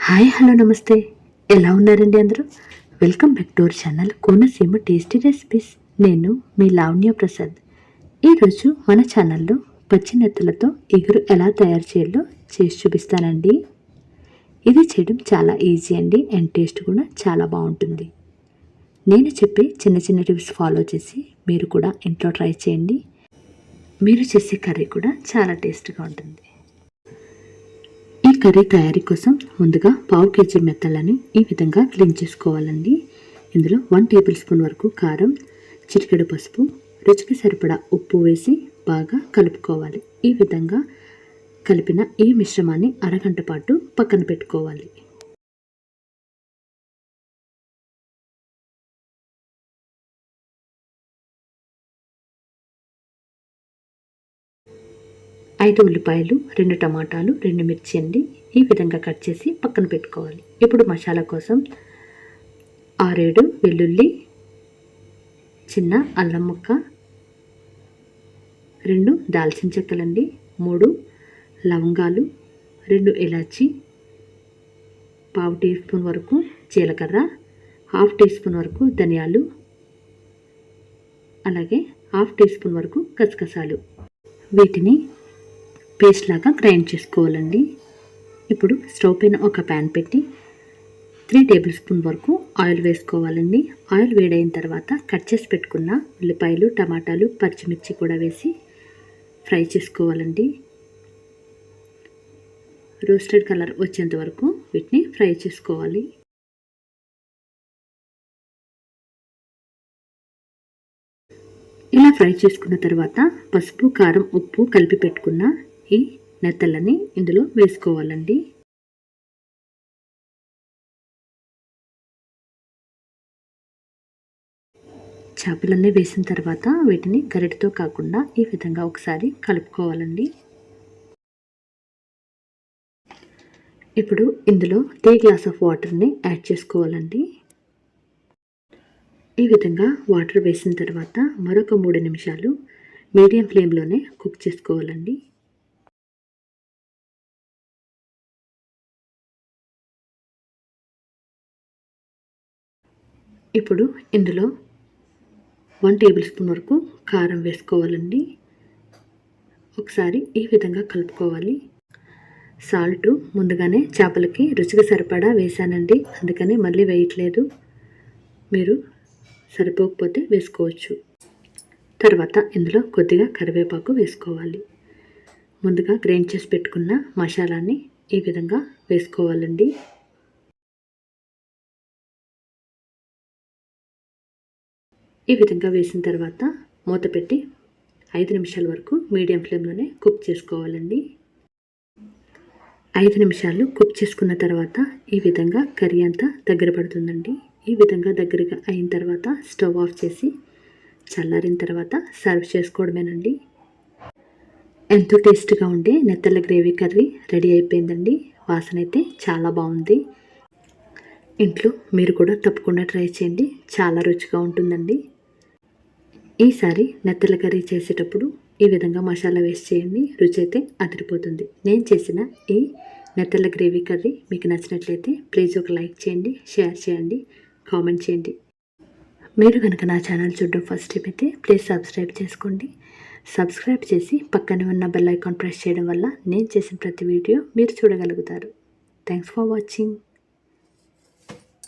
Hi hello నమస్తే, ఎలా ఉన్నారండి అందరూ? Welcome back to our channel Konaseema tasty recipes. నేను మీ లావణ్య ప్రసాద్. ఈరోజు మన ఛానల్లో పచ్చి నెత్తలతో ఇగురు ఎలా తయారు చేయాలో చేసి చూపిస్తానండి. ఇది చేయడం చాలా ఈజీ అండి అండ్ టేస్ట్ కూడా చాలా బాగుంటుంది. నేను చెప్పే చిన్న చిన్న టిప్స్ ఫాలో చేసి మీరు కూడా ఇంట్లో ట్రై చేయండి. మీరు చేసే కర్రీ కూడా చాలా టేస్ట్గా ఉంటుంది. ఈ కర్రీ తయారీ కోసం ముందుగా పావు కేజీ మెత్తలని ఈ విధంగా క్లీన్ చేసుకోవాలండి. ఇందులో 1 టేబుల్ స్పూన్ వరకు కారం, చిటికెడు పసుపు, రుచికి సరిపడా ఉప్పు వేసి బాగా కలుపుకోవాలి. ఈ విధంగా కలిపిన ఈ మిశ్రమాన్ని అరగంట పాటు పక్కన పెట్టుకోవాలి. ఐదు ఉల్లిపాయలు, 2 టమాటాలు, 2 మిర్చి అండి ఈ విధంగా కట్ చేసి పక్కన పెట్టుకోవాలి. ఇప్పుడు మసాలా కోసం 6-7 వెల్లుల్లి, చిన్న అల్లం ముక్క, 2 దాల్చిన చెక్కలండి, 3 లవంగాలు, 2 ఇలాచి, పావు టీ స్పూన్ వరకు జీలకర్ర, హాఫ్ టీ స్పూన్ వరకు ధనియాలు, అలాగే హాఫ్ టీ స్పూన్ వరకు గసగసాలు. వీటిని పేస్ట్ లాగా గ్రైండ్ చేసుకోవాలండి. ఇప్పుడు స్టవ్ పైన ఒక ప్యాన్ పెట్టి 3 టేబుల్ స్పూన్ వరకు ఆయిల్ వేసుకోవాలండి. ఆయిల్ వేడైన తర్వాత కట్ చేసి పెట్టుకున్న ఉల్లిపాయలు, టమాటాలు, పచ్చిమిర్చి కూడా వేసి ఫ్రై చేసుకోవాలండి. రోస్టెడ్ కలర్ వచ్చేంత వరకు వీటిని ఫ్రై చేసుకోవాలి. ఇలా ఫ్రై చేసుకున్న తర్వాత పసుపు, కారం, ఉప్పు కలిపి పెట్టుకున్న ఈ నెత్తలని ఇందులో వేసుకోవాలండి. చేపలన్నీ వేసిన తర్వాత వీటిని గరిటతో కాకుండా ఈ విధంగా ఒకసారి కలుపుకోవాలండి. ఇప్పుడు ఇందులో 3 గ్లాస్ ఆఫ్ వాటర్ని యాడ్ చేసుకోవాలండి. ఈ విధంగా వాటర్ వేసిన తర్వాత మరొక 3 నిమిషాలు మీడియం ఫ్లేమ్లోనే కుక్ చేసుకోవాలండి. ఇప్పుడు ఇందులో 1 టేబుల్ స్పూన్ వరకు కారం వేసుకోవాలండి. ఒకసారి ఈ విధంగా కలుపుకోవాలి. సాల్ట్ ముందుగానే చేపలకి రుచికి సరిపడా వేసానండి, అందుకని మళ్ళీ వేయట్లేదు. మీరు సరిపోకపోతే వేసుకోవచ్చు. తర్వాత ఇందులో కొద్దిగా కరివేపాకు వేసుకోవాలి. ముందుగా గ్రైండ్ చేసి పెట్టుకున్న మసాలాని ఈ విధంగా వేసుకోవాలండి. ఈ విధంగా వేసిన తర్వాత మూత పెట్టి 5 నిమిషాల వరకు మీడియం ఫ్లేమ్లోనే కుక్ చేసుకోవాలండి. 5 నిమిషాలు కుక్ చేసుకున్న తర్వాత ఈ విధంగా కర్రీ అంతా దగ్గర పడుతుందండి. ఈ విధంగా దగ్గరగా అయిన తర్వాత స్టవ్ ఆఫ్ చేసి చల్లారిన తర్వాత సర్వ్ చేసుకోవడమేనండి. ఎంతో టేస్ట్గా ఉండే నెత్తళ్ళ గ్రేవీ కర్రీ రెడీ అయిపోయిందండి. వాసన అయితే చాలా బాగుంది. ఇంట్లో మీరు కూడా తప్పకుండా ట్రై చేయండి, చాలా రుచిగా ఉంటుందండి. ఈసారి నెత్తళ్ళ కర్రీ చేసేటప్పుడు ఈ విధంగా మసాలా వేసి చేయండి, రుచి అయితే అదిరిపోతుంది. నేను చేసిన ఈ నెత్తళ్ళ గ్రేవీ కర్రీ మీకు నచ్చినట్లయితే ప్లీజ్ ఒక లైక్ చేయండి, షేర్ చేయండి, కామెంట్ చేయండి. మీరు కనుక నా ఛానల్ చూడడం ఫస్ట్ టైం అయితే ప్లీజ్ సబ్స్క్రైబ్ చేసుకోండి. సబ్స్క్రైబ్ చేసి పక్కనే ఉన్న బెల్ ఐకాన్ ప్రెస్ చేయడం వల్ల నేను చేసిన ప్రతి వీడియో మీరు చూడగలుగుతారు. Thanks for watching.